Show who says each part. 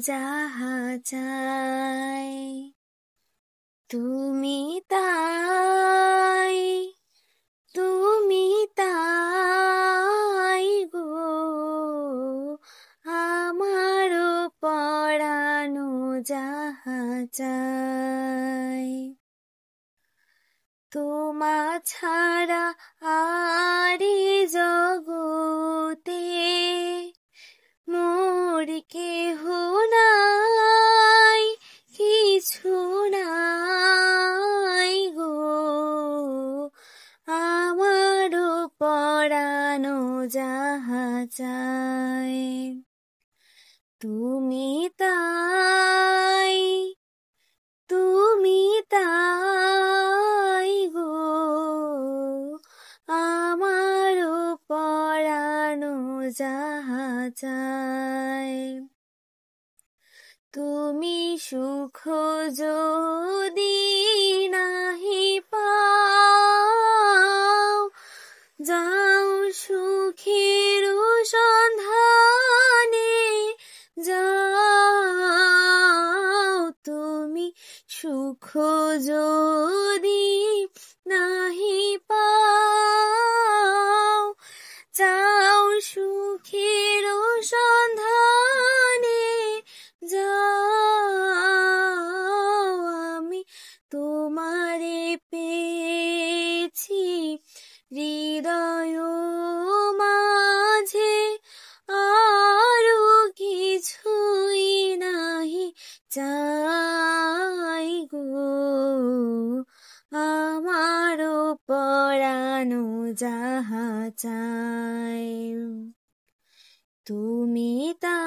Speaker 1: যাহা চাই তুমি তাই, তুমি তাই গো, আমারও পরানো যাহা চাই। তোমা ছাড়া আর এ জগতে মোর কেহ নাই, কিছু নাই গো, আমারও পরানো যাহা চাই তুমি তাই, তুমি তাই গো, আমারও পরানো যাহা চাই। তুমি সুখ যদি নাহি পাও, যাও সুখের সন্ধানে, যাও তুমি সুখ যদি নাহি পাও, যাও সুখের সন্ধানে, যাও আমি তোমারে পেয়েছি হৃদয় মাঝে, আরো কিছুই নাহি চাই গো, আমারও পরানো যাহা চাই তুমি তা